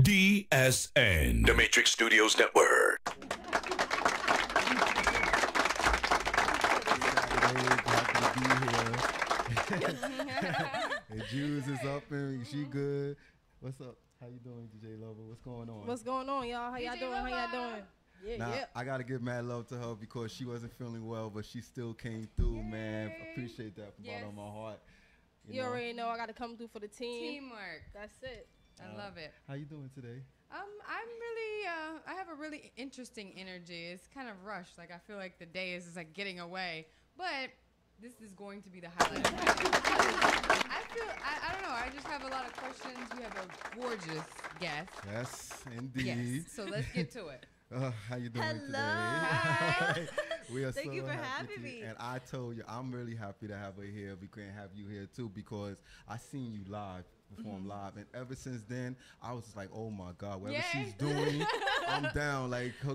DSN, The Matrix Studios Network. And Jules is up and she good. What's up? How you doing, DJ Lover? What's going on? What's going on, y'all? How y'all doing? How y'all doing? Yeah, now, yeah. I gotta give mad love to her because she wasn't feeling well, but she still came through, man. Appreciate that from bottom of my heart. You already know I gotta come through for the team. Teamwork. That's it. I love it. How you doing today? I'm really, I have a really interesting energy. It's kind of rushed. Like, I feel like the day is just like getting away. But this is going to be the highlight. I don't know. I just have a lot of questions. You have a gorgeous guest. Yes, indeed. Yes. So let's get to it. How you doing today? Hi. We are Thank so you for happy having me. And I told you, I'm really happy to have her here. We couldn't have you here too because I seen you live, perform live, and ever since then, I was just like, oh my God, whatever she's doing, I'm down. Like her,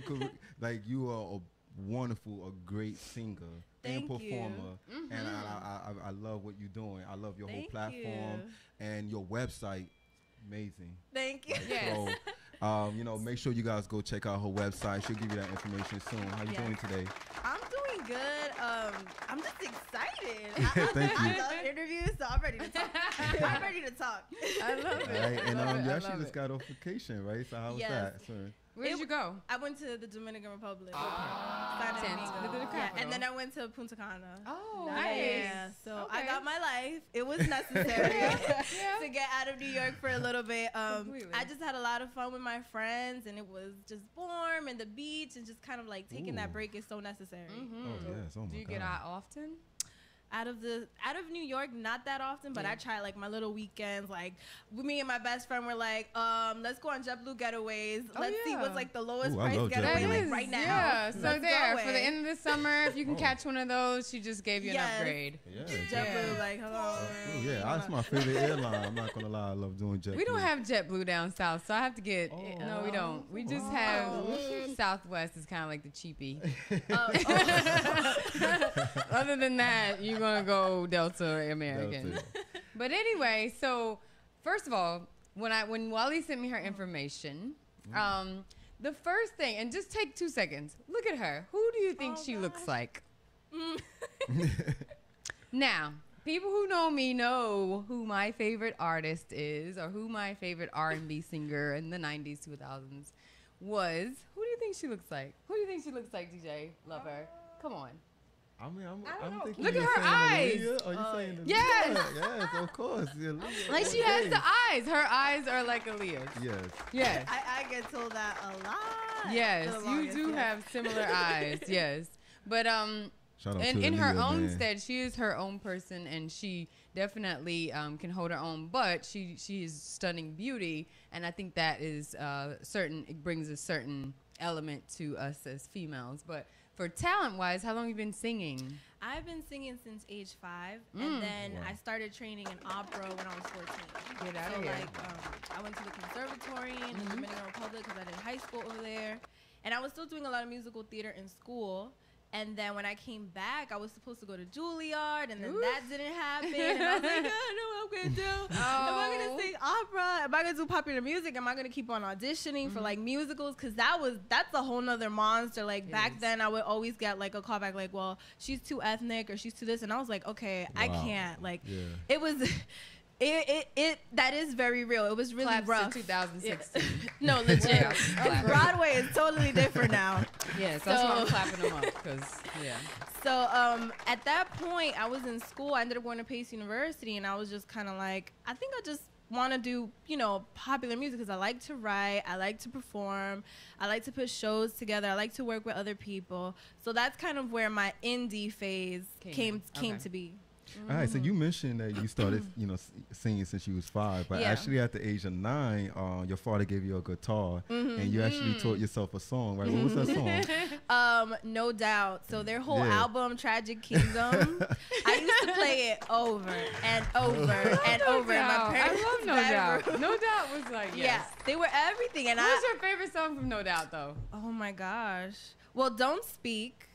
like you are a wonderful, a great singer and performer, and I love what you're doing. I love your whole platform and your website. Amazing. Thank you. Like, Yes. So, you know, make sure you guys go check out her website. She'll give you that information soon. How you doing today? I'm doing good. I'm just excited. Thank you. I love interviews, so I'm ready to talk. I'm ready to talk. I love it. Right, and I love you it. actually just got off vacation, right? So how was that? Sir? Where did you go? I went to the Dominican Republic. Capital. And then I went to Punta Cana. Oh, Yeah, nice. so I got my life. It was necessary to get out of New York for a little bit. I just had a lot of fun with my friends, and it was just warm and the beach, and just kind of like taking that break is so necessary. Oh yes. Oh my Do you God. get out often? Out of New York, not that often, but I try like my little weekends. Like me and my best friend were like, let's go on JetBlue getaways. Let's see what's like the lowest price getaway like right now. Yeah, so Let's there go for the away. end of the summer, if you can catch one of those, she just gave you an upgrade. Yeah. JetBlue, like hello. Oh, yeah, that's my favorite airline. I'm not gonna lie, I love doing JetBlue. We don't have JetBlue down south, so I have to get. No, we don't. We just have Southwest is kind of like the cheapie. Other than that, you're gonna go Delta or American. Delta. But anyway, so first of all, when Wally sent me her information, the first thing, and just take 2 seconds, look at her. Who do you think she looks like? Now, people who know me know who my favorite artist is, or who my favorite R&B singer in the 90s, 2000s was. Who do you think she looks like? Who do you think she looks like, DJ Lover? Come on. I mean, I don't I'm know. thinking Look at you're her saying eyes. Aaliyah. Are you saying Aaliyah? Yes. Yes, of course. Yeah, Aaliyah. Like she has the eyes. Her eyes are like Aaliyah's. Yes. Yes. I get told that a lot. Yes, For the you longest, do have similar eyes. Yes. But Shout out to in her Aaliyah, own man. stead, she is her own person, and she definitely can hold her own. But she is stunning beauty, and I think that is certain. It brings a certain element to us as females. But for talent-wise, how long have you been singing? I've been singing since age 5, and then I started training in opera when I was 14. Get out So of here. like, I went to the conservatory in the Dominican Republic because I did high school over there, and I was still doing a lot of musical theater in school. And then when I came back, I was supposed to go to Juilliard, and then that didn't happen. And I was like, I don't know what I'm going to do. Am I going to sing opera? Am I going to do popular music? Am I going to keep on auditioning for, like, musicals? Because that's a whole nother monster. Like, back then, I would always get, like, a call back, like, well, she's too ethnic or she's too this. And I was like, okay, I can't. Like, it was... that is very real. It was really Claps to rough. 2016. No, legit. 'Cause Broadway is totally different now. Yes, that's why I'm clapping them up. Because So at that point, I was in school. I ended up going to Pace University, and I was just kind of like, I think I just want to do, popular music because I like to write, I like to perform, I like to put shows together, I like to work with other people. So that's kind of where my indie phase came to be. All right, so you mentioned that you started, singing since you was 5, but actually at the age of 9, your father gave you a guitar, and you actually taught yourself a song, right? What was that song? No Doubt. So their whole album, Tragic Kingdom, I used to play it over and over and over. And my parents I love No Doubt. No Doubt was like, yeah, they were everything. And What's your favorite song from No Doubt, though? Oh my gosh. Well, Don't Speak.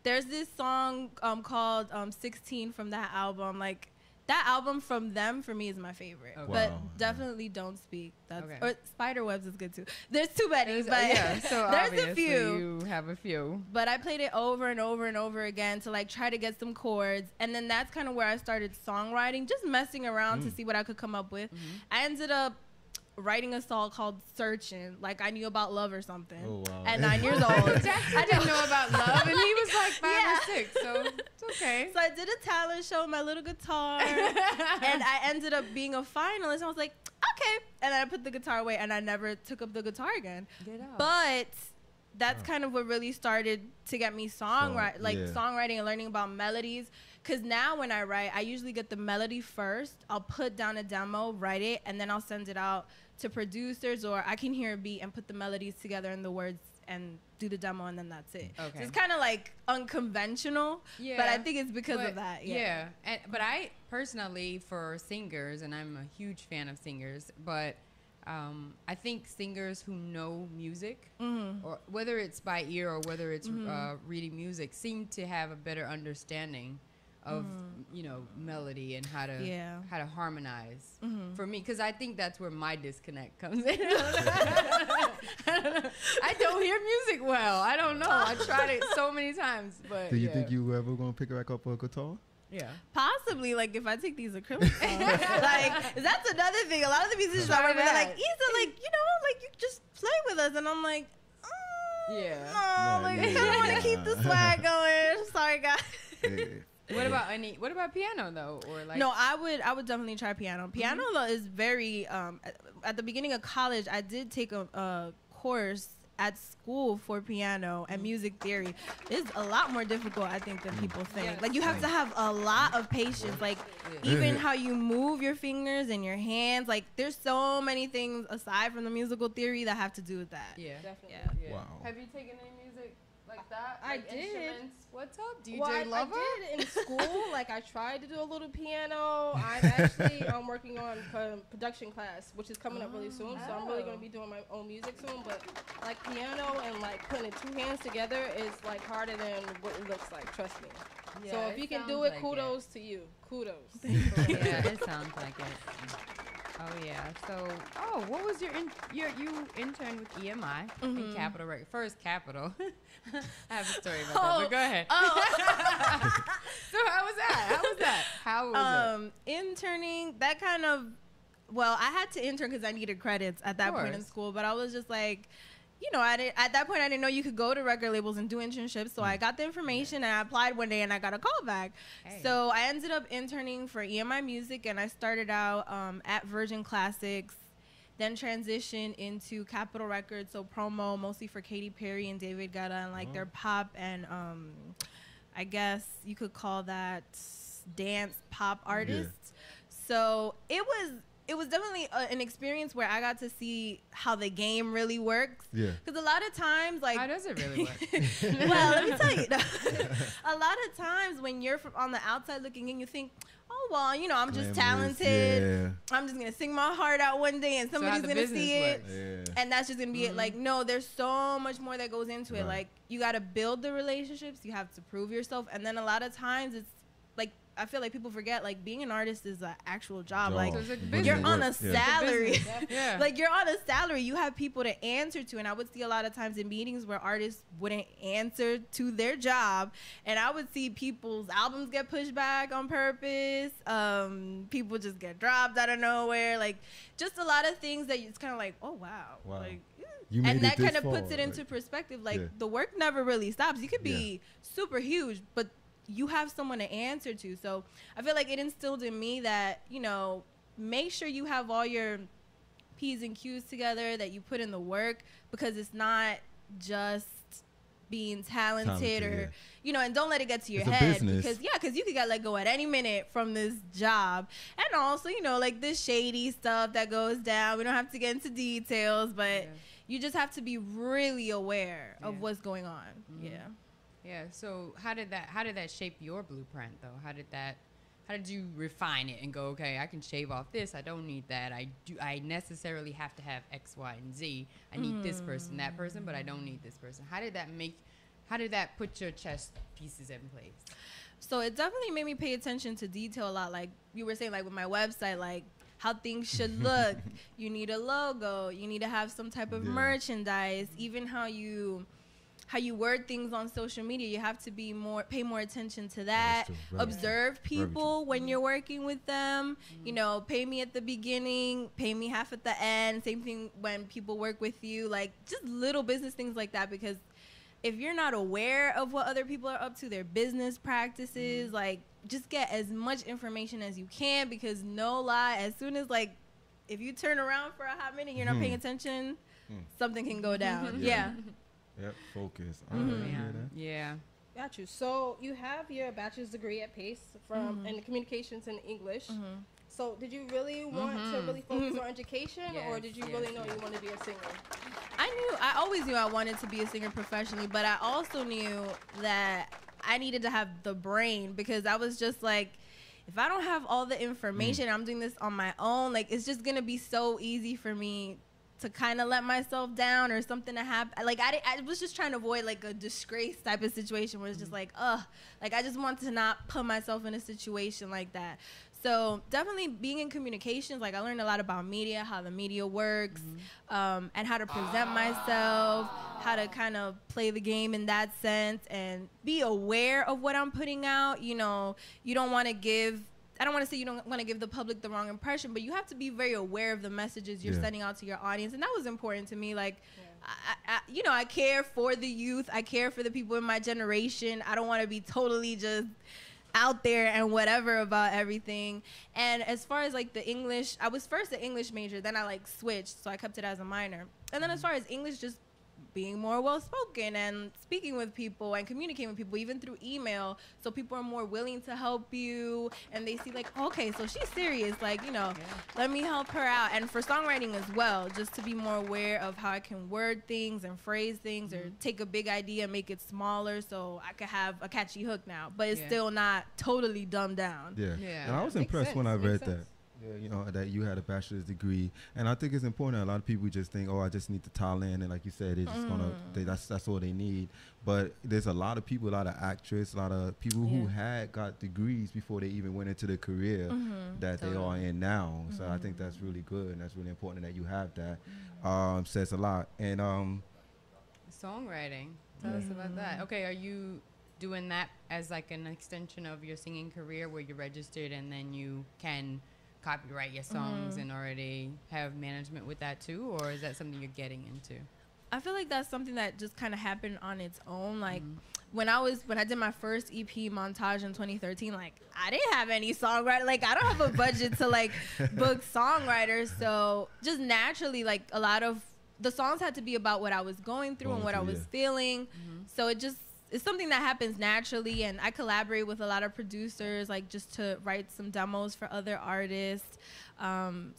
There's this song called 16 from that album. Like, that album from them for me is my favorite. Okay. But Wow. definitely Don't Speak. That's Okay. or Spiderwebs is good too. There's too many, but yeah, so there's obviously a few. you have a few. But I played it over and over and over again to like try to get some chords, and then that's kind of where I started songwriting, just messing around to see what I could come up with. I ended up writing a song called Searching, like I knew about love or something. Oh, wow. At 9 years old. I didn't know about love, and he was like 5 Yeah. or 6, so it's okay. So I did a talent show with my little guitar, and I ended up being a finalist. And I was like, okay. And I put the guitar away, and I never took up the guitar again. Get out. But that's kind of what really started to get me songwriting and learning about melodies. Because now when I write, I usually get the melody first. I'll put down a demo, write it, and then I'll send it out to producers, or I can hear a beat and put the melodies together and the words and do the demo, and then that's it. Okay. So it's kind of like unconventional, but I think it's because of that. Yeah. But I personally, for singers, and I'm a huge fan of singers, but I think singers who know music, or whether it's by ear or whether it's reading music, seem to have a better understanding of melody and how to harmonize. For me, because I think that's where my disconnect comes in. I don't hear music well. I don't know. I tried it so many times, but Do you think you ever gonna pick back up a guitar? Yeah. Possibly, like if I take these acrylics off. Like that's another thing. A lot of the musicians are like, Issa, like like you just play with us, and I'm like, Yeah. no, like I kind of want to keep the swag going. Sorry, guys. Yeah. What about piano though, or like? No, I would definitely try piano. Piano though is very at the beginning of college, I did take a course at school for piano and music theory. It's a lot more difficult, I think, than people think. Yes. Like you have to have a lot of patience. Like even how you move your fingers and your hands. Like there's so many things aside from the musical theory that have to do with that. Yeah. Definitely. Yeah. Wow. Have you taken any music like that? I Like did. instruments? What's up, DJ Well, I Lover? did in school. Like I tried to do a little piano. I'm actually working on production class, which is coming up really soon. So I'm really going to be doing my own music soon. But like piano and like putting two hands together is like harder than what it looks like. Trust me. Yeah, So if you can do sounds it, like kudos to you. Kudos. Yeah, it sounds like it. Oh yeah. So, what was you interned with EMI in Capitol Records? First Capitol. I have a story about that, but go ahead. So how was that? Interning, that kind of, well, I had to intern because I needed credits at that point in school, but I was just like, at that point I didn't know you could go to record labels and do internships, so I got the information and I applied one day and I got a call back. Hey. So I ended up interning for EMI Music, and I started out at Virgin Classics, then transitioned into Capitol Records, so promo mostly for Katy Perry and David Guetta and like their pop and I guess you could call that dance pop artists. So it was definitely an experience where I got to see how the game really works. Yeah. Because a lot of times, like, How does it really work? well, let me tell you, a lot of times when you're on the outside looking in, you think, oh, well, I'm just Glamorous, talented. I'm just going to sing my heart out one day and So how somebody's the going to business see it. works. Yeah. And that's just going to be it. Like, no, there's so much more that goes into it. Right. Like, you got to build the relationships. You have to prove yourself. And then a lot of times it's like, I feel like people forget, like, being an artist is an actual job. Like, So it's a Business you're business. on a work, yeah. salary. Yeah. Like, you're on a salary. You have people to answer to. And I would see a lot of times in meetings where artists wouldn't answer to their job. And I would see people's albums get pushed back on purpose. People just get dropped out of nowhere. Like, just a lot of things that it's kind of like, oh, wow. Wow. Like, You made and it that this kind of far, puts it into like- perspective. Like, Yeah. the work never really stops. You could be super huge, but you have someone to answer to. So I feel like it instilled in me that, make sure you have all your P's and Q's together, that you put in the work, because it's not just being talented or, and don't let it get to your It's a head. business. Because you could get let go at any minute from this job. And also, like this shady stuff that goes down. We don't have to get into details, but you just have to be really aware of what's going on. Yeah. Yeah. So how did that shape your blueprint though? How did you refine it and go, okay, I can shave off this. I don't need that. I necessarily have to have X, Y, and Z. I need this person, that person, but I don't need this person. How did that make how did that put your chess pieces in place? So it definitely made me pay attention to detail a lot. Like you were saying, like with my website, like how things should look. You need a logo. You need to have some type of merchandise. Even how you word things on social media, you have to pay more attention to that. Observe people when you're working with them. You know, pay me at the beginning, pay me half at the end. Same thing when people work with you. Like just little business things like that, because if you're not aware of what other people are up to, their business practices, like just get as much information as you can, because no lie, as soon as like if you turn around for a hot minute, you're not paying attention, something can go down. Yep, focus. Yeah. Got you. So you have your bachelor's degree at Pace from in communications and English. So did you really want to really focus on education, or did you really know you want to be a singer? I always knew I wanted to be a singer professionally, but I also knew that I needed to have the brain, because I was just like, if I don't have all the information, I'm doing this on my own, like it's just gonna be so easy for me to kind of let myself down or something to happen. Like I was just trying to avoid like a disgrace type of situation where it's just like, like I just want to not put myself in a situation like that. So definitely being in communications, like I learned a lot about media, how the media works, and how to present myself, how to kind of play the game in that sense, and be aware of what I'm putting out. You know, you don't want to give, I don't want to say you don't want to give the public the wrong impression, but you have to be very aware of the messages you're sending out to your audience. And that was important to me. Like, I care for the youth. I care for the people in my generation. I don't want to be totally just out there and whatever about everything. And as far as like the English, I was first an English major, then I like switched, so I kept it as a minor. And then as far as English, just being more well-spoken and speaking with people and communicating with people, even through email, so people are more willing to help you, and they see like, okay, so she's serious, like, you know, let me help her out. And for songwriting as well, just to be more aware of how I can word things and phrase things, or take a big idea and make it smaller so I could have a catchy hook now, but it's still not totally dumbed down. And I was impressed when I read that. You know, that you had a bachelor's degree, and I think it's important. A lot of people just think, oh, I just need the talent, and like you said, they're just gonna, that's all they need. But there's a lot of people, a lot of actors, a lot of people who had got degrees before they even went into the career that they are in now. So I think that's really good, and that's really important that you have that. Says a lot. And songwriting, tell us about that. Okay, are you doing that as like an extension of your singing career, where you're registered and then you can copyright your songs and already have management with that too, or is that something you're getting into? I feel like that's something that just kind of happened on its own. Like when I did my first EP Montage in 2013, like I didn't have any songwriter, like I don't have a budget to like book songwriters, so just naturally, like a lot of the songs had to be about what I was going through and what I was feeling. So it's something that happens naturally, and I collaborate with a lot of producers, like just to write some demos for other artists. So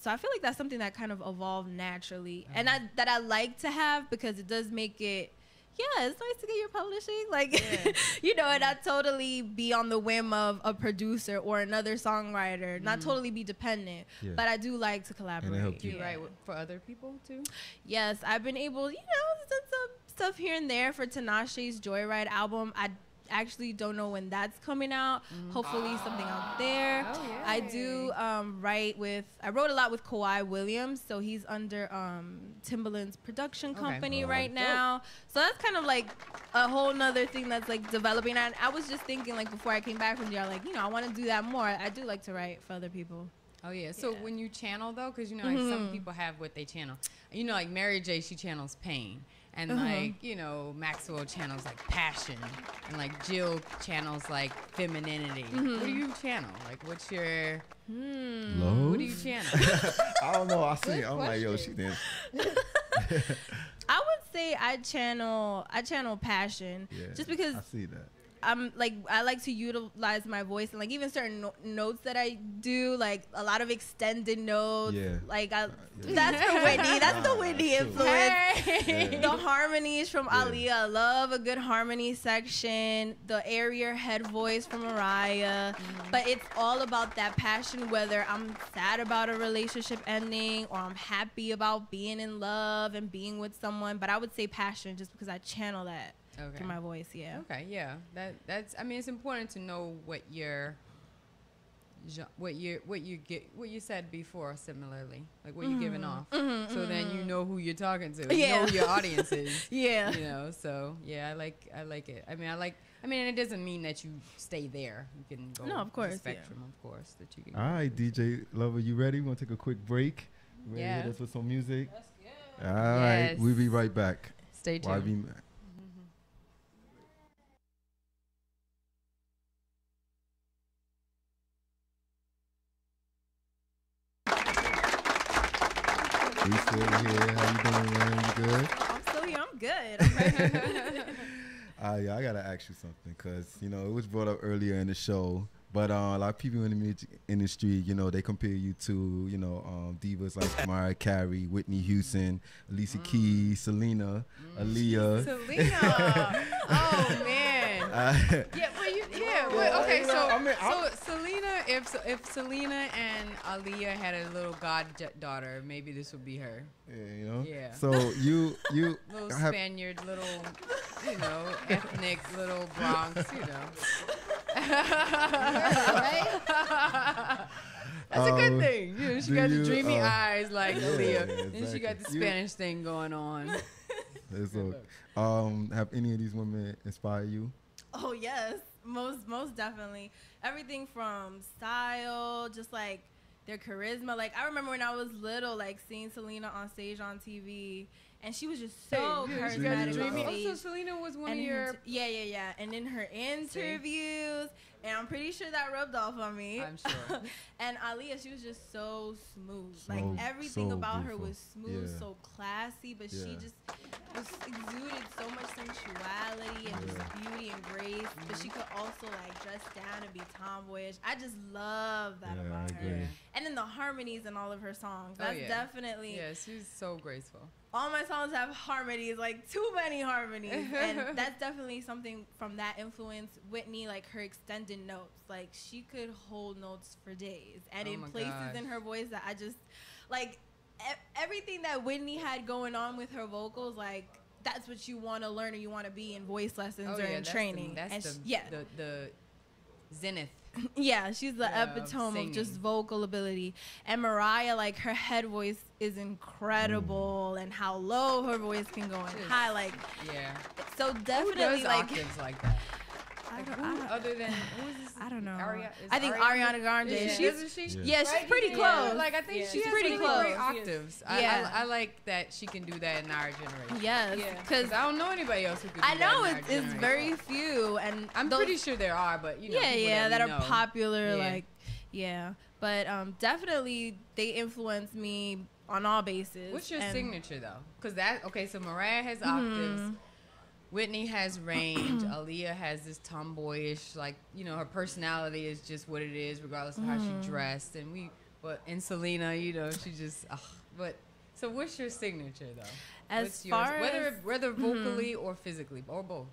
I feel like that's something that kind of evolved naturally, and that I like to have, because it does make it, it's nice to get your publishing, like, you know, and not totally be on the whim of a producer or another songwriter, not totally be dependent, but I do like to collaborate. Do you write for other people too? Yes, I've been able, you know, done some stuff here and there for Tinashe's Joyride album. I actually don't know when that's coming out. Hopefully something out there. I do I wrote a lot with Kawhi Williams, so he's under Timbaland's production company right now. So that's kind of like a whole nother thing that's like developing. And I was just thinking, like, before I came back from jail, like, you know, I want to do that more. I do like to write for other people. So when you channel though, because you know, like some people have what they channel, you know, like Mary J, she channels pain. And like, you know, Maxwell channels like passion, and like Jill channels like femininity. What do you channel? Like, what's your love? What do you channel? I don't know. I see it. I'm like, yo, she did. I would say I channel passion, just because I see that. I'm like, I like to utilize my voice, and like even certain notes that I do, like a lot of extended notes. Like that's for Whitney. That's the Whitney influence. The harmonies from Aaliyah. I love a good harmony section. The airier head voice from Mariah. But it's all about that passion, whether I'm sad about a relationship ending or I'm happy about being in love and being with someone. But I would say passion, just because I channel that through my voice. space. Yeah. Okay, yeah. That's. I mean, it's important to know what you said before. Similarly, like what you're giving off, so then you know who you're talking to. You know who your audience is. Yeah. You know. So yeah, I like it. I mean, it doesn't mean that you stay there. You can go. No, of course, the spectrum, of course, that you can. All right, DJ Lover, you ready? Want to take a quick break? Ready to hit us with some music? Let's go. All right, Yes. we'll be right back. Stay tuned. YB Mac. We still here. How you doing, man? You good? I'm still here. I'm good. Yeah, I gotta ask you something, cause you know it was brought up earlier in the show, but a lot of people in the music industry, you know, they compare you to, you know, divas like Mariah Carey, Whitney Houston, Alicia Keys, Selena, Aaliyah. Selena. Oh man. Yeah. Well, okay. So, I mean, so Selena, if Selena and Aaliyah had a little goddaughter, maybe this would be her. Yeah, you know. Yeah. So you Little have, Spaniard, little, you know, ethnic, little Bronx, you know. That's a good thing. You know, she do got the you, dreamy eyes like yeah, Aaliyah, and she got the exactly. Spanish thing going on. so, have any of these women inspired you? Oh yes, most definitely. Everything from style, just like their charisma. Like I remember when I was little, like seeing Selena on stage on TV, and she was just so Yeah, she got the charismatic. dreamy. on stage. Also, Selena was one And of your. yeah. And in her interviews, and I'm pretty sure that rubbed off on me. I'm sure. And Aaliyah, she was just so smooth. So- like everything so about her beautiful. was smooth, Yeah. so classy, but she Yeah. just exuded so much sensuality and just beauty and grace. But she could also like dress down and be tomboyish. I just love that Yeah, I about her. agree. And then the harmonies in all of her songs. Oh, That's yeah. definitely Yeah, she's so graceful. all my songs have harmonies, like too many harmonies. And that's definitely something from that influence. Whitney, like her extended notes, like she could hold notes for days. And Oh in my places gosh. in her voice that I just, like everything that Whitney had going on with her vocals, like that's what you want to learn or you want to be in voice lessons or in that's training. That's And the, yeah. the zenith. Yeah, she's the Yeah, epitome of just singing. vocal ability. And Mariah, like her head voice is incredible, and how low her voice can go and Just- high. Like Yeah. so, Who definitely does like octaves like that? I Like, don't- who I don't- other than who is this? I don't know. Is I think Ariana Grande. Yeah. She's Isn't she? Yeah. yeah, she's Right? pretty Yeah. close. Like I think Yeah. she She's has pretty really close. great Yes. octaves. Yeah. I like that she can do that in our generation. Yes, Yeah. because Because I don't know anybody else who could do I that know in our it's generation. very few, and I'm those- pretty sure there are, but you know, yeah, people yeah, that we are know. popular. Yeah. Like, yeah, but definitely they influence me on all bases. What's your and- signature though? Because that so Mariah has octaves. Whitney has range. Aaliyah has this tomboyish, like, you know, her personality is just what it is, regardless of how she dressed. And in Selena, you know, she just, but, so what's your signature though? As What's yours? far as Whether vocally or physically, or both.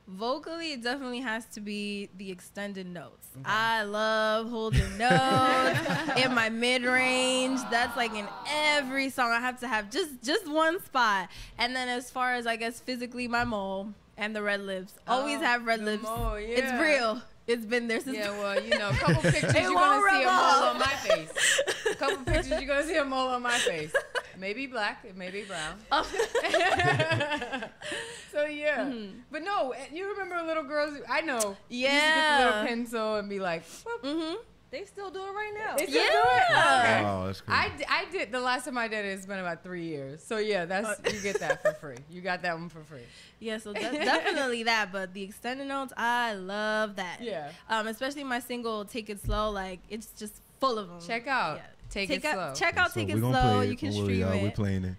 vocally, it definitely has to be the extended notes. I love holding notes in my mid range. That's like in every song. I have to have just one spot. And then as far as I guess physically, my mole and the red lips. Always have red the lips. mole, It's yeah. real. It's been there since. Yeah, well, you know, a couple pictures It you're won't gonna see a rub mole off. on my face. A couple pictures you're gonna see a mole on my face. It may be black, it may be brown. So yeah, but no, you remember little girls? I know. You used to get the little Yeah. pencil and be like, "Whoop." They still do it right now. They still do it? Yeah. Okay. Oh, that's cool. I did the last time I did it. It's been about 3 years. So yeah, that's you get that for free. You got that one for free. Yeah, so definitely that. But the extended notes, I love that. Yeah. Especially my single "Take It Slow." Like it's just full of them. Check out Take It Slow. Check out So "Take we It gonna Slow." play You it. can Don't worry, stream y'all. We're it. playing it.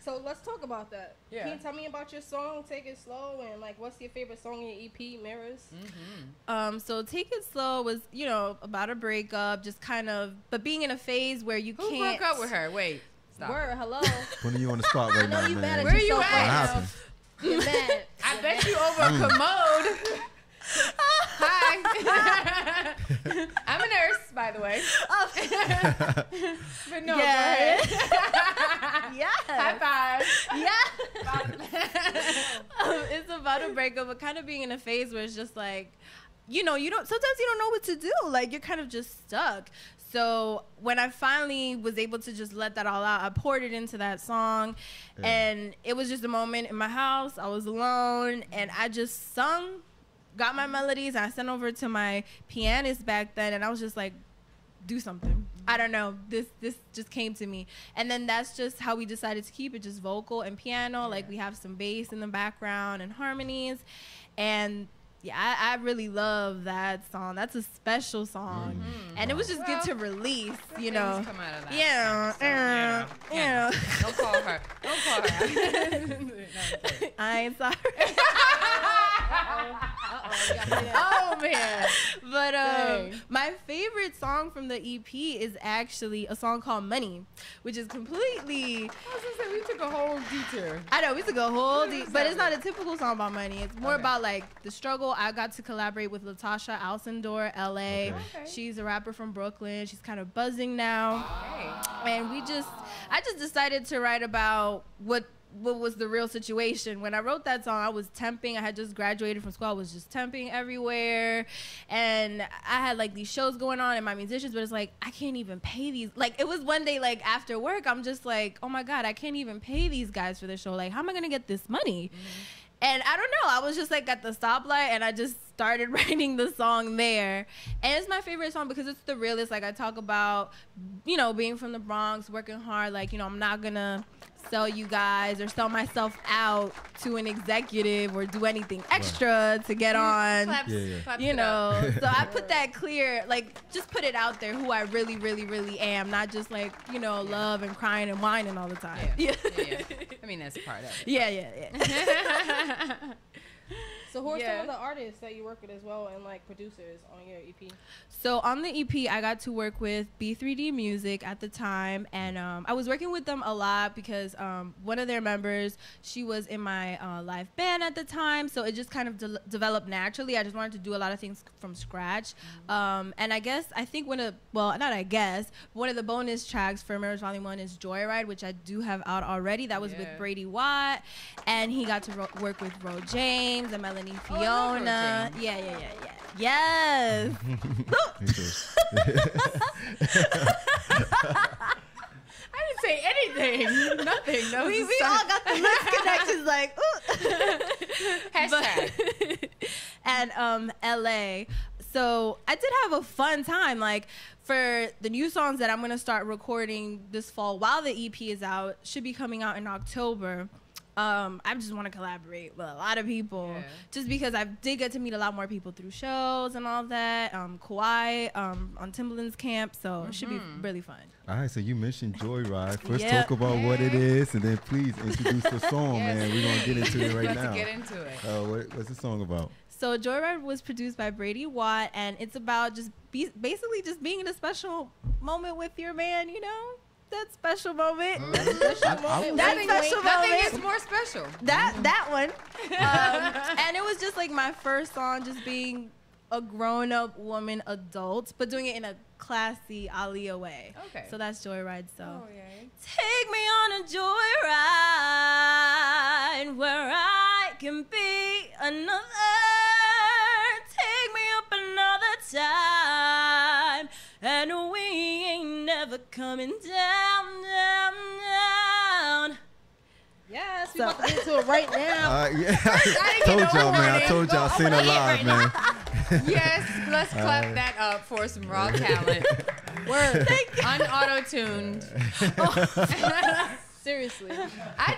So let's talk about that. Yeah. Can you tell me about your song, Take It Slow, and like what's your favorite song in your EP, Mirrors? So "Take It Slow" was, you know, about a breakup, just kind of, but being in a phase where you Who can't. broke up with her? Wait, stop. Word, hello. Putting you on the spot right know now, you man. mad at Where you yourself at? What right now. happened? You're mad. I bet you over a commode. Hi. I'm a nurse, by the way. But no, Yeah. go ahead. Yeah. High five. Yeah. It's about a breakup, but kind of being in a phase where it's just like, you don't, sometimes you don't know what to do. Like, you're kind of just stuck. So when I finally was able to just let that all out, I poured it into that song. Yeah. And it was just a moment in my house. I was alone, and I just sung, got my melodies, and I sent over to my pianist back then, and I was just like, do something. I don't know. This just came to me. And then that's just how we decided to keep it, just vocal and piano. Yeah. Like, we have some bass in the background and harmonies. And yeah, I really love that song. That's a special song. And it was just good to release, you know. Come out of that. Yeah. Yeah. Don't call her. Don't call her. I ain't sorry. Oh, man. But my favorite song from the EP is actually a song called Money, which is completely... I was going to say, we took a whole detour. I know, we took a whole but it's not a typical song about money. It's more about, like, the struggle. I got to collaborate with Latasha Alcindor, L.A. Okay. She's a rapper from Brooklyn. She's kind of buzzing now. Okay. And I just decided to write about what was the real situation. When I wrote that song, I was temping. I had just graduated from school. I was just temping everywhere. And I had, like, these shows going on and my musicians, but it's like, I can't even pay these. Like, it was one day, like, after work, I'm just like, oh my God, I can't even pay these guys for the show. Like, how am I going to get this money? And I don't know, I was just like at the stoplight and I just started writing the song there. And it's my favorite song because it's the realest. Like, I talk about, being from the Bronx, working hard. Like, I'm not gonna sell you guys or sell myself out to an executive or do anything extra to get on. Claps, So I put that clear, like, just put it out there who I really, really, really am. Not just like, love and crying and whining all the time. Yeah. I mean, that's a part of it. Yeah. So who are some of the artists that you work with as well and, like, producers on your EP? So on the EP, I got to work with B3D Music at the time, and I was working with them a lot because one of their members, she was in my live band at the time, so it just kind of developed naturally. I just wanted to do a lot of things from scratch, and I think one of the bonus tracks for Mirrors Volume 1 is Joyride, which I do have out already. That was with Brady Watt, and he got to work with Ro James and Melanie Fiona. Yes. I didn't say anything. Nothing. No, we all got the list connections, like, ooh. Hashtag. And LA. So I did have a fun time. Like, for the new songs that I'm going to start recording this fall while the EP is out, should be coming out in October. I just want to collaborate with a lot of people, just because I did get to meet a lot more people through shows and all that. Kawhi on Timbaland's camp, so it should be really fun. All right, so you mentioned Joyride. First, talk about what it is, and then please introduce the song, man. We're gonna get into it right now. Get into it. What's the song about? So Joyride was produced by Brady Watt, and it's about just basically just being in a special moment with your man, That special moment. Nothing is more special. That one. And it was just like my first song, just being a grown-up woman adult, but doing it in a classy Aaliyah way. Okay. So that's Joyride. So take me on a joyride where I can be another. Take me up another time, and we ain't never coming down, down, down. Yes, we about to get into it right now. I told y'all, man. I told y'all, sing it live, man. Yes, let's clap that up for some raw talent. Word. Unauto-tuned. Seriously. I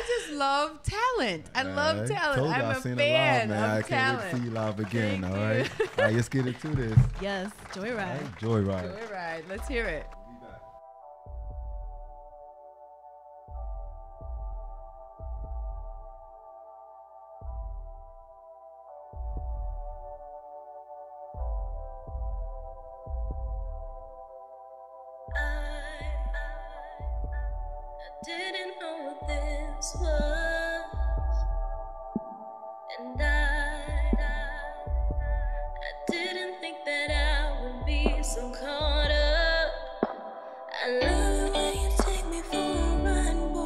just love talent. I love talent. I'm a fan of I talent. can't wait to see you live again, all right? All right, let's get into this. Yes, Joyride. Right, Joyride. Joyride. Let's hear it. Didn't know what this was, and I didn't think that I would be so caught up. I love when you take me for a ride.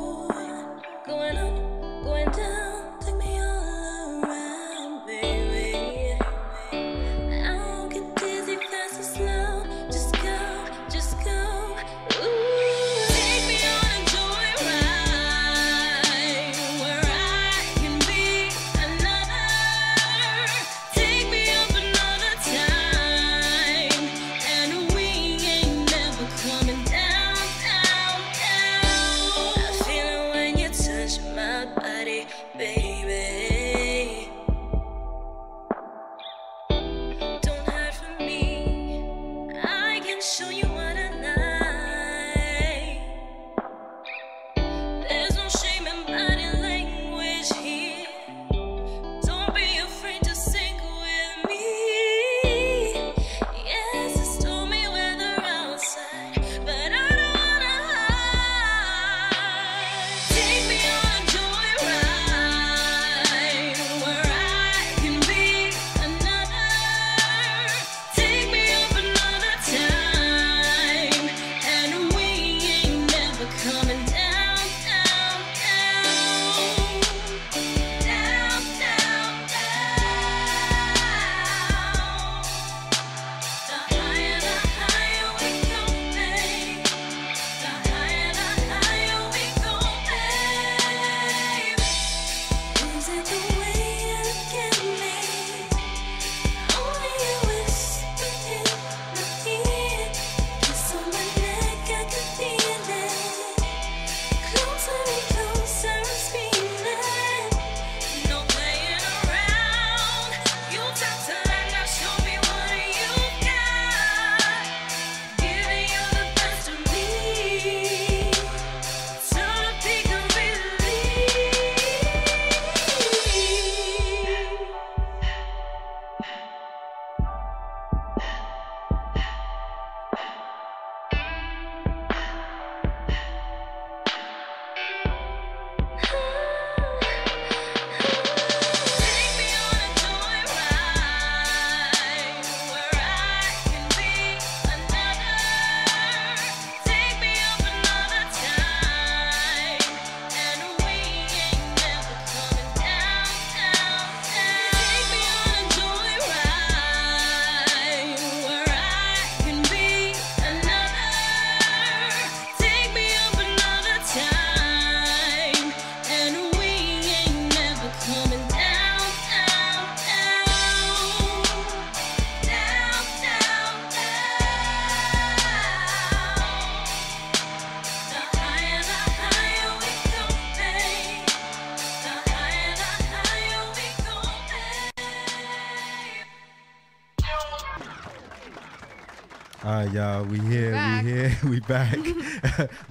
All right, y'all, we here, back. we back.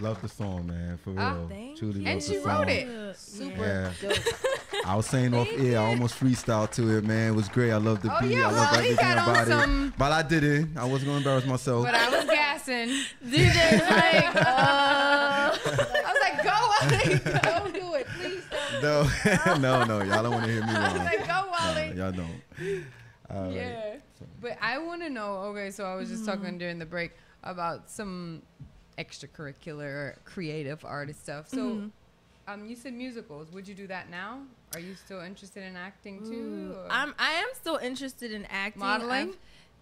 Love the song, man, for real. thank Truly you. love And the she song. wrote it. Super Yeah. dope. I was saying off air, I almost freestyled to it, man. It was great. I love the Oh, beat. yeah, I love well, he everything got on about some- it. But I didn't. I wasn't gonna embarrass myself. But I was gassing. DJ's like, I was like, go, Wally. Don't do it, please don't. No, y'all don't want to hear me I was wrong. like, go, Wally. Y'all don't. All right. Yeah. But I want to know, okay, so I was just talking during the break about some extracurricular creative artist stuff. So you said musicals. Would you do that now? Are you still interested in acting too? or- I am still interested in acting. Modeling?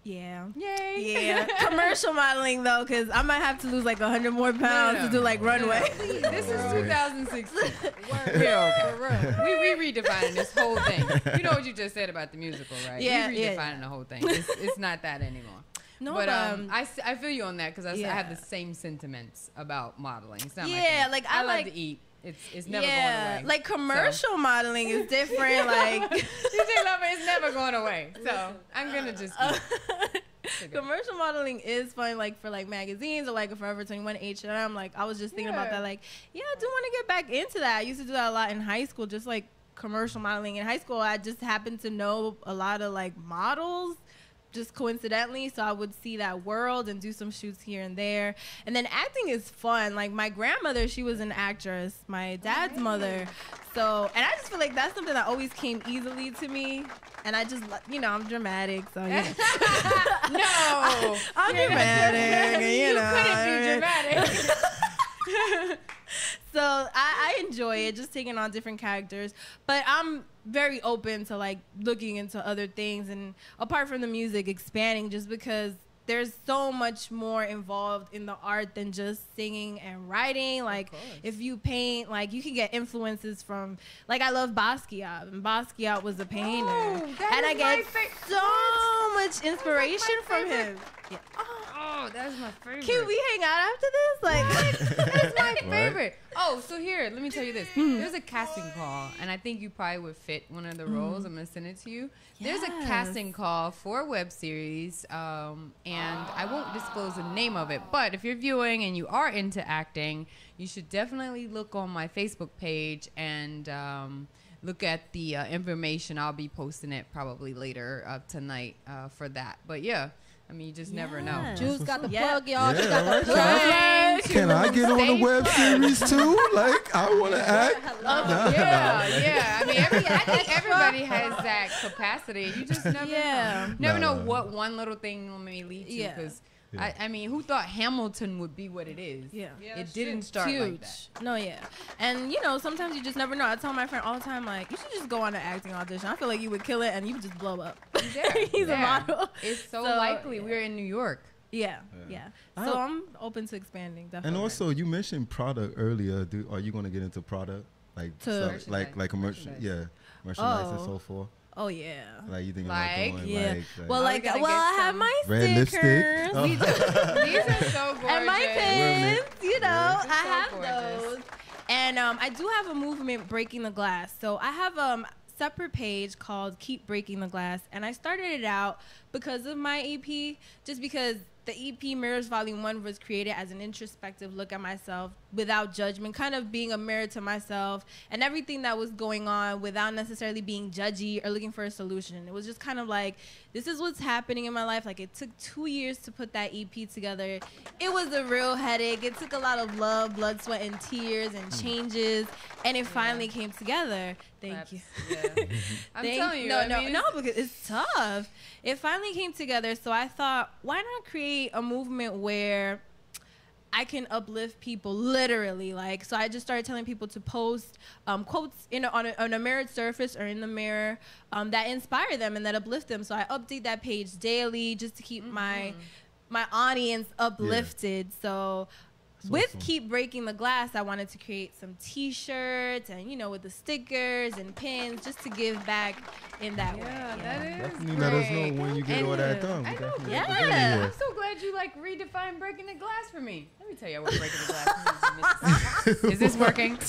Yeah. Yay. Yeah, commercial modeling though, because I might have to lose like 100 more pounds to do like runway. This is Right. 2016. Word. We're okay. For real. We redefining this whole thing. You know what you just said about the musical, right? Yeah, we yeah. redefining the whole thing. It's not that anymore. No, but but I feel you on that because I have Yeah. the same sentiments about modeling. It's not my Yeah, thing. like, I I love like- to eat. It's never going away. like commercial modeling is different. Like DJ Lover is never going away. So I'm gonna just eat. commercial modeling is fun, like for like magazines or like a Forever 21 H&M. Like I was just thinking about Yeah. that. Like, yeah, I do want to get back into that. I used to do that a lot in high school, just like commercial modeling. In high school, I just happened to know a lot of like models. Just coincidentally, so I would see that world and do some shoots here and there. And then acting is fun. Like my grandmother, she was an actress. My dad's mother. So, and I just feel like that's something that always came easily to me. And I just, I'm dramatic, so you know. No, I'm You're not dramatic, you know. couldn't be dramatic. So I enjoy it, just taking on different characters. But I'm very open to like looking into other things and apart from the music, expanding just because there's so much more involved in the art than just singing and writing. Like if you paint, like you can get influences from, like I love Basquiat, and Basquiat was a painter, that and I is get my so much inspiration from favorite. him. Yeah. Oh, that's my favorite. Can we hang out after this? Like, That's my What? favorite. Oh, so here, let me tell you this. There's a casting call, and I think you probably would fit one of the roles. I'm gonna send it to you. There's a Yes. casting call for a web series, and I won't disclose the name of it. But if you're viewing and you are into acting, you should definitely look on my Facebook page and look at the information. I'll be posting it probably later tonight for that. But yeah. I mean, you just never know. Yes. Juice got the Yeah. plug, y'all. She Yeah, got alright, the plug. Can I get on a web series too? Like, I want to act. Yeah. I mean, I think everybody has that capacity. You just never Yeah. know. Never know No. what one little thing may lead to. Yeah. Because, Yeah. I mean, who thought Hamilton would be what it is? Yeah. It didn't start Huge. like that. No, yeah. And sometimes you just never know. I tell my friend all the time, like, you should just go on an acting audition. I feel like you would kill it and you would just blow up. Yeah, He's yeah. a model. It's so, So, likely. yeah. We're in New York. Yeah. I So don't- I'm open to expanding, definitely. And also, you mentioned product earlier. Are you going to get into product? Like, To- stuff, like commercial, Merchandise. merchandise and Oh. so forth. Oh, yeah. Like, you think Like? about doing, Yeah. like Well, Are we like, gonna well, get I have some my red lipstick? stickers. Oh. These are so gorgeous. And my pins, Yeah. I So have gorgeous. those. And I do have a movement, Breaking the Glass. So I have a separate page called Keep Breaking the Glass. And I started it out because of my EP, just because the EP Mirrors Volume 1 was created as an introspective look at myself without judgment, kind of being a mirror to myself and everything that was going on without necessarily being judgy or looking for a solution. It was just kind of like, this is what's happening in my life. Like, it took 2 years to put that EP together. It was a real headache. It took a lot of love, blood, sweat, and tears and changes. And it finally came together. Thank Claps. you. Yeah. I'm Thank- telling you. No, I no, mean, no, because it's tough. It finally came together. So I thought, why not create a movement where I can uplift people literally? Like, so I just started telling people to post quotes on a mirrored surface or in the mirror that inspire them and that uplift them. So I update that page daily just to keep my audience uplifted. So That's with awesome. Keep Breaking the Glass, I wanted to create some T-shirts and with the stickers and pins just to give back in that way. Yeah, you that know? is Definitely let us know great. when you get And all that yeah. done. I We know. definitely Yeah. represent you I'm here. so glad you like redefine breaking the glass for me. Let me tell you what breaking the glass means. Is this working?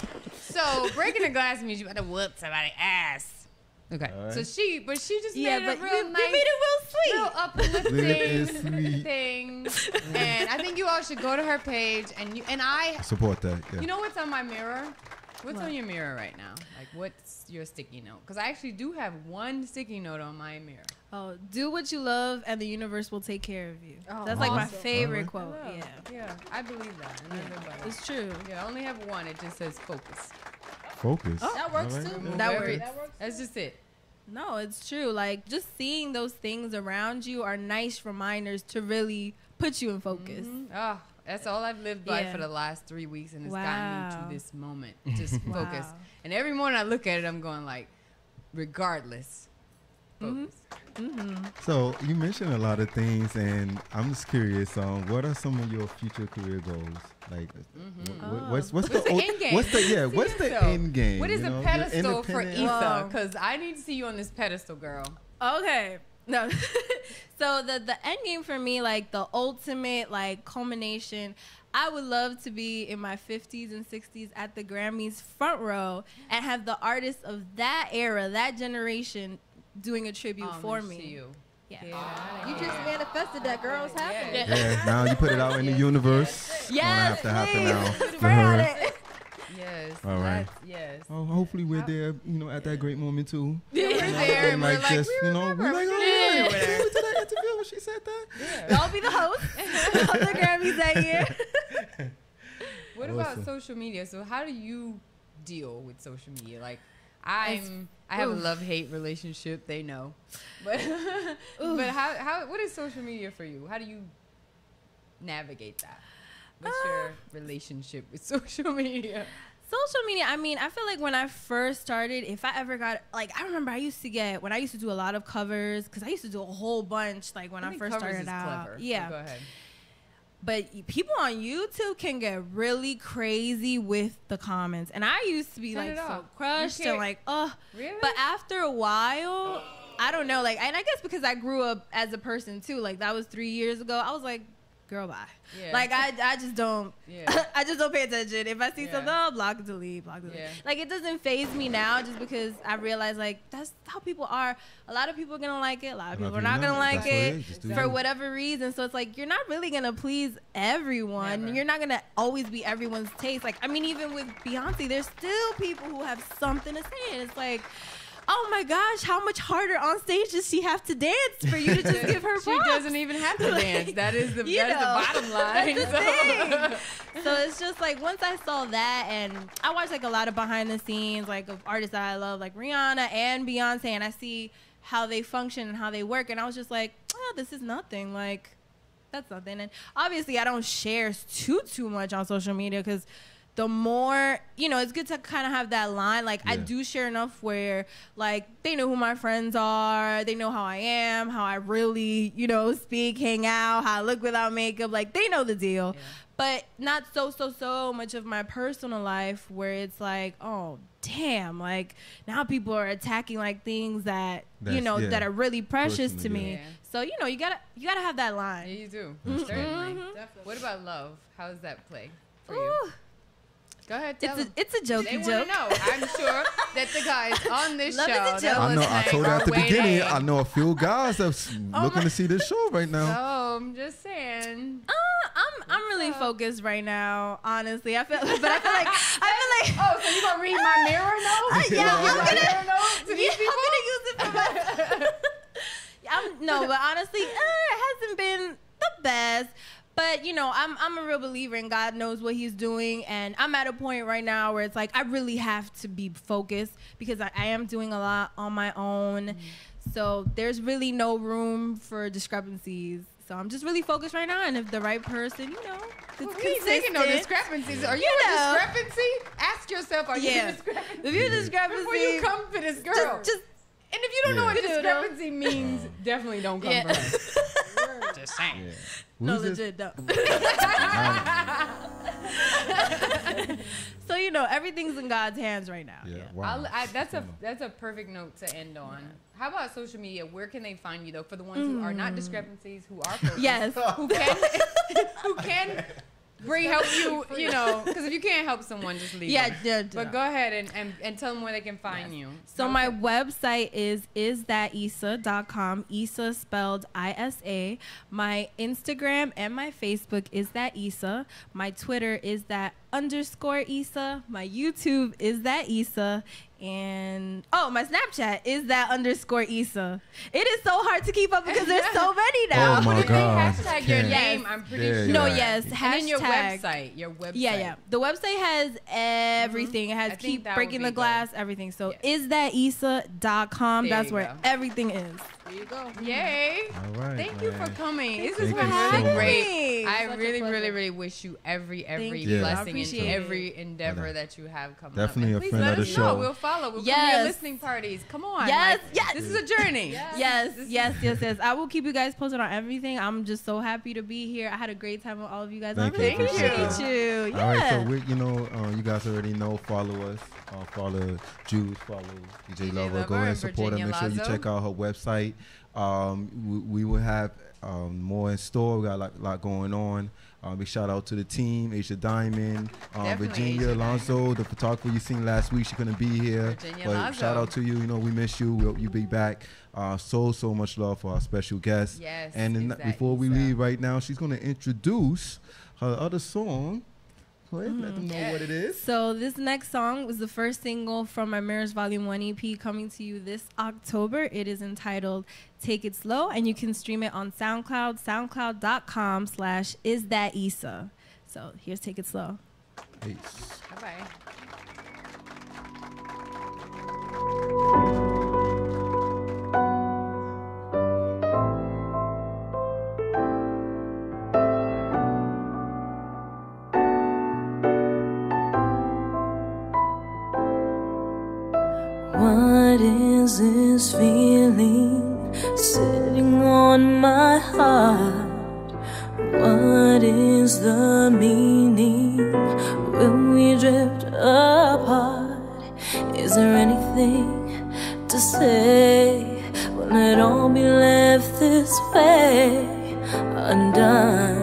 So breaking the glass means you got to whoop somebody's ass. Okay. All right. So she just Yeah, made but it real you nice. made it real sweet. real uplifting Lit is sweet. things. And I think you all should go to her page and I Support that. Yeah. you know what's on my mirror? What's What? on your mirror right now? Like, what's your sticky note? Because I actually do have one sticky note on my mirror. Oh, do what you love, and the universe will take care of you. Oh, That's like my awesome. favorite Alright. quote. I know. Yeah, Yeah, I believe that. And I live by that. it's true. Yeah, I only have one. It just says focus. Focus. That works Alright. too. Move That every- works. That works. That's just it. No, it's true. Like, just seeing those things around you are nice reminders to really put you in focus. Oh, that's all I've lived by Yeah. for the last 3 weeks, and it's Wow. gotten me to this moment. Just focus. Wow. And every morning I look at it, I'm going like, regardless, Mhm. focus. So you mentioned a lot of things, and I'm just curious. What are some of your future career goals? Like, what's What's the end game? What's the See What's the yourself. end game? What is you a know? You're pedestal for independent. Etha? Wow. Because I need to see you on this pedestal, girl. Okay. No. So the end game for me, like the ultimate like culmination, I would love to be in my 50s and 60s at the Grammys front row and have the artists of that era, that generation, doing a tribute for To me. you. Yeah. You just manifested that, girl. It's happening. Yeah. Now you put it out in the universe. It's gonna have to happen now. please. for Spread her. it. Yes. All right. that's- Yes. Oh, hopefully we're there. At that great moment too. We're there, And and we're like, just, we we're remember. like, oh Yeah. yeah, we went to that interview when she said that. I'll be the host of the Grammys that year. What about Awesome. social media? So how do you deal with social media? Like, I have a oof. love-hate relationship. They know, but how what is social media for you? How do you navigate that? What's your relationship with social media? Social media, I mean, I feel like when I first started, if I ever got, like, I remember I used to do a lot of covers, because I used to do a whole bunch, like, when I first Covers started is out. clever. Yeah. Go ahead. But people on YouTube can get really crazy with the comments. And I used to be, Turn like, it so off. crushed You and, can't- like, oh. Really? But after a while, I don't know, like, and I guess because I grew up as a person, too. Like, that was 3 years ago. I was like, girl, bye. Yeah. Like, I just don't. Yeah. I just don't pay attention. If I see Yeah. something, I'll block, delete. Yeah. Like, it doesn't phase me now just because I realize, like, that's how people are. A lot of people are going to like it. A lot of people are not going to like That's what it it is. Just do for you. whatever reason. So it's like, you're not really going to please everyone. Never. You're not going to always be everyone's taste. Like, I mean, even with Beyonce, there's still people who have something to say. And it's like, oh my gosh, how much harder on stage does she have to dance for you to just give her She props? doesn't even have to dance. That is the You know, bottom line. that's the thing. So it's just like once I saw that, and I watch like a lot of behind the scenes like of artists that I love, like Rihanna and Beyonce, and I see how they function and how they work, and I was just like, oh, this is nothing. Like, that's nothing. And obviously, I don't share too much on social media because the more, it's good to kind of have that line. Like, I Yeah. do share enough where, like, they know who my friends are. They know how I am, how I really, speak, hang out, how I look without makeup. Like, they know the deal. Yeah. But not so much of my personal life where it's like, oh, damn. Like, now people are attacking, like, things that, That's- yeah. that are really precious to Personally, me. yeah. So, you gotta have that Yeah, line. you do. That's Certainly. Definitely. What about love? How does that play for you? Ooh, Go ahead, tell them. it's a They jokey want to joke. know. I'm sure that the guys on this Love is show, a that joke. I know. I listening told her are at the beginning. waiting. I know a few guys that's looking to see this show right now. So I'm just saying. I'm really up? focused right now, honestly. I feel like Oh, so you gonna read my mirror notes? yeah, I'm My gonna- mirror notes to these I'm gonna use it for myself. people? No, but honestly, it hasn't been the best. But I'm a real believer in God knows what He's doing, and I'm at a point right now where it's like I really have to be focused because I am doing a lot on my own. So there's really no room for discrepancies. So I'm just really focused right now, and if the right person, We it's ain't taking no consistent. discrepancies. Are you You a know. discrepancy? Ask yourself, are you Yeah. a discrepancy? If you're a discrepancy, Before you come for this girl. just and if you don't know what Yeah. discrepancy means, definitely don't come Yeah. for her. Just saying. Yeah. no, Who's this? legit, no. So everything's in God's hands right now. Yeah. Yeah. Wow. That's a perfect note to end on. How about social media? Where can they find you though? For the ones who are not discrepancies, who are focused, Yes. who can help you, you know, because if you can't help someone, just leave Yeah, them. yeah. But go ahead and tell them where they can find you. So my website is thatisa.com. Isa spelled ISA. My Instagram and my Facebook is that Isa. My Twitter is that _Isa. My YouTube is that Isa. And my Snapchat is that _Isa. It is so hard to keep up because there's so many now. Oh my God. Hashtag your Can't. name. I'm pretty Yeah, sure. No, yeah. yes. And Hashtag. then your website. Your website. Yeah. The website has everything. It has I think Keep that would Breaking be the good. Glass, everything. So Yes. isthatisa.com. There That's you where go. everything is. There you go. Yay. All right. Thank you for man. coming. This Thank has you been so really much. great. I Such a really, really, pleasure. really wish you every Thank you. I blessing appreciate into it. every endeavor that you have coming Definitely up. a And friend please of let the us know. show. We'll follow. We'll come to Yes. your listening parties. Come on. Yes, like, yes. This is a journey. Yes. I will keep you guys posted on everything. I'm just so happy to be here. I had a great time with all of you guys. Thank I really you. Appreciate appreciate you. All right, so Yeah. you guys already know. Follow us. Follow Juice. Follow DJ Lover. Go Lover ahead and and support her. Virginia Make sure you Lazo. check out her website. We will have more in store. We got a lot going on. Big shout out to the team, Asia Diamond, Definitely Virginia Asia Alonso, the photographer you seen last week. She couldn't be here, Virginia but Lazo. shout out to you. You know we miss you. You'll be back. So much love for our special guest. Yes. And then before we leave right now, she's gonna introduce her other song. Go ahead, let them know what it is. So this next song was the first single from my Mirrors Volume 1 EP coming to you this October. It is entitled Take It Slow, and you can stream it on SoundCloud, soundcloud.com/isthatisa. So here's Take It Slow. Peace. Bye-bye. What is this feeling sitting on my heart? What is the meaning when we drift apart? Is there anything to say? Will it all be left this way? Undone,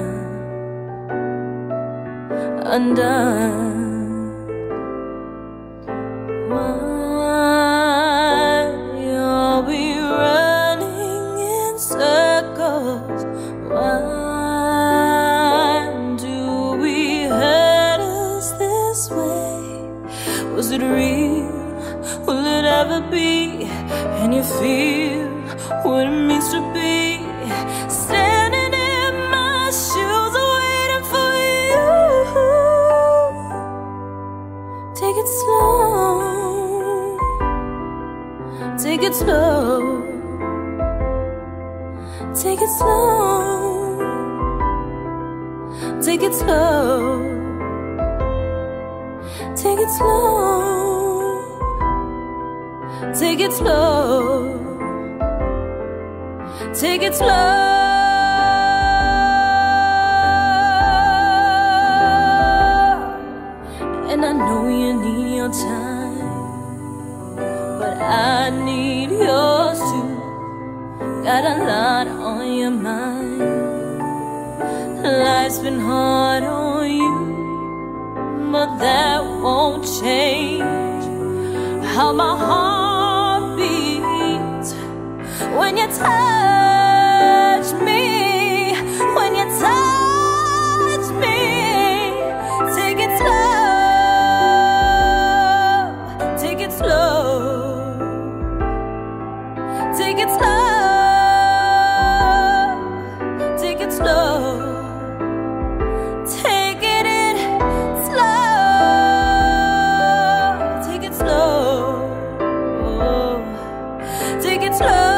undone. Why are we running in circles? Why do we hurt us this way? Was it real? Will it ever be? And you feel what it means to be standing in my shoes waiting for you. Take it slow. Take it slow. Take it slow. Take it slow. Take it slow. Take it slow. Take it slow. And I know you need your time, but I need yours too. Got a lot on your mind. Life's been hard on you, but that won't change how my heart beats when you touch me, when you touch me. Take it slow, take it slow, take it slow, take it slow. Take it in slow, take it slow, take it slow.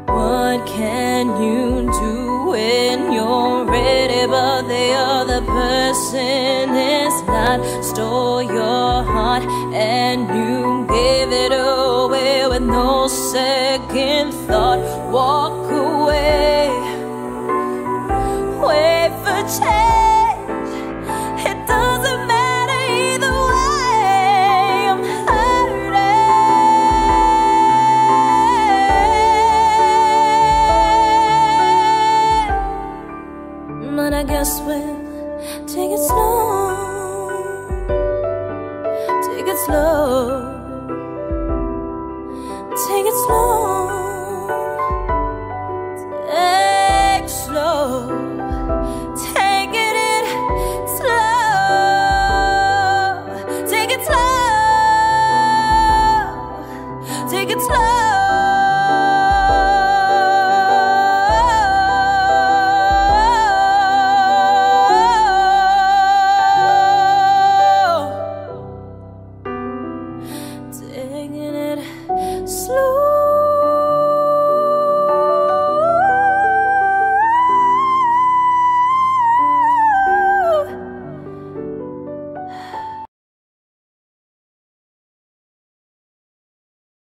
What can you do when you're ready, but the other person is not? Stole your heart and you gave it away with no second thought. Walk away, wait for change. It doesn't matter either way. I'm hurting. take it slow. Take it slow.